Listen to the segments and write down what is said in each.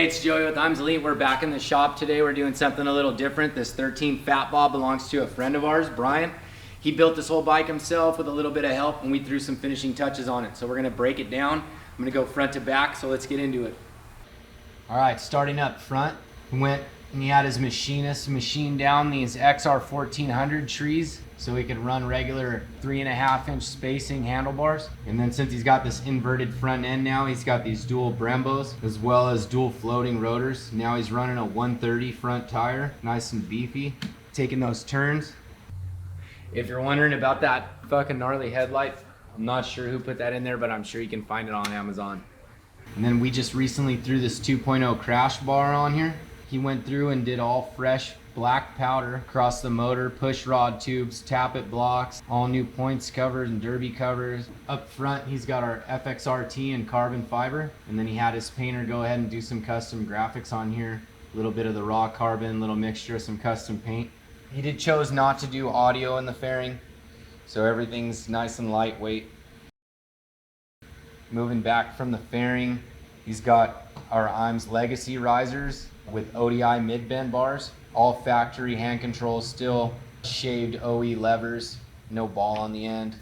Hey, it's Joey with Imzz. We're back in the shop today. We're doing something a little different. This 13 Fat Bob belongs to a friend of ours, Bryan. He built this whole bike himself with a little bit of help, and we threw some finishing touches on it. So we're gonna break it down. I'm gonna go front to back, so let's get into it. All right, starting up front, he went and he had his machinist machine down these XR1200 trees so he could run regular 3.5-inch spacing handlebars. And then since he's got this inverted front end now, he's got these dual Brembos as well as dual floating rotors. Now he's running a 130 front tire, nice and beefy, taking those turns. If you're wondering about that fucking gnarly headlight, I'm not sure who put that in there, but I'm sure you can find it on Amazon. And then we just recently threw this 2.0 crash bar on here. He went through and did all fresh black powder across the motor, push rod tubes, tappet blocks, all new points covers and derby covers. Up front, he's got our FXRT and carbon fiber. And then he had his painter go ahead and do some custom graphics on here. A little bit of the raw carbon, little mixture of some custom paint. He did chose not to do audio in the fairing, so everything's nice and lightweight. Moving back from the fairing, he's got our Imzz Legacy risers with ODI mid-bend bars, all factory hand controls, still shaved OE levers, no ball on the end.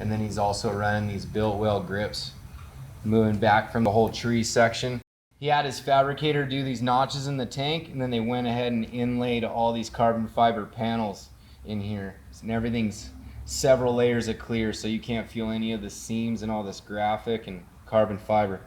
And then he's also running these built well grips. Moving back from the whole tree section, he had his fabricator do these notches in the tank, and then they went ahead and inlaid all these carbon fiber panels in here. And everything's several layers of clear, so you can't feel any of the seams and all this graphic and carbon fiber.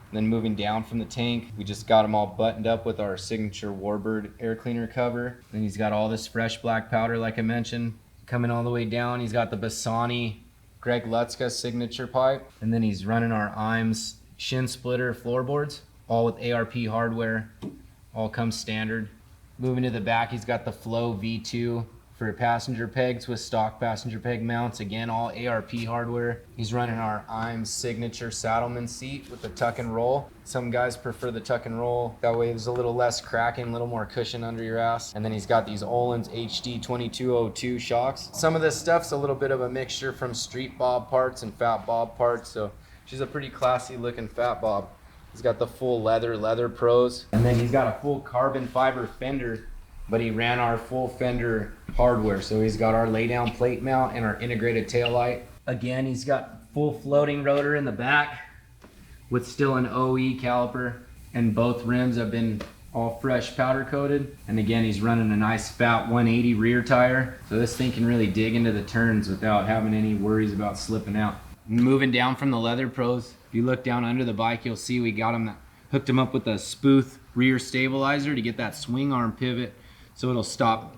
And then moving down from the tank, we just got them all buttoned up with our signature Warbird air cleaner cover. Then he's got all this fresh black powder, like I mentioned. Coming all the way down, he's got the Bassani Greg Lutzka signature pipe. And then he's running our Imzz shin splitter floorboards, all with ARP hardware, all comes standard. Moving to the back, he's got the Flow V2 for passenger pegs with stock passenger peg mounts, again all ARP hardware. He's running our Imzz signature saddleman seat with the tuck and roll. Some guys prefer the tuck and roll, that way there's a little less cracking, a little more cushion under your ass. And then he's got these Öhlins HD 2202 shocks. Some of this stuff's a little bit of a mixture from Street Bob parts and Fat Bob parts, so she's a pretty classy looking Fat Bob. He's got the full leather pros, and then he's got a full carbon fiber fender, but he ran our full fender hardware. So he's got our lay down plate mount and our integrated tail light. Again, he's got full floating rotor in the back with still an OE caliper, and both rims have been all fresh powder coated. And again, he's running a nice fat 180 rear tire. So this thing can really dig into the turns without having any worries about slipping out. Moving down from the leather pros, if you look down under the bike, you'll see we got him, hooked him up with a Spooth rear stabilizer to get that swing arm pivot, so it'll stop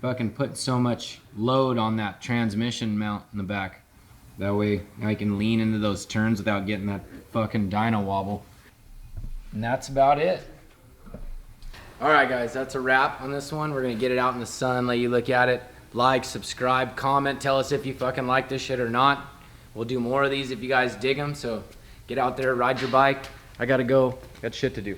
fucking putting so much load on that transmission mount in the back. That way I can lean into those turns without getting that fucking dyno wobble. And that's about it. All right guys, that's a wrap on this one. We're gonna get it out in the sun, let you look at it. Like, subscribe, comment, tell us if you fucking like this shit or not. We'll do more of these if you guys dig them, so get out there, ride your bike. I gotta go, got shit to do.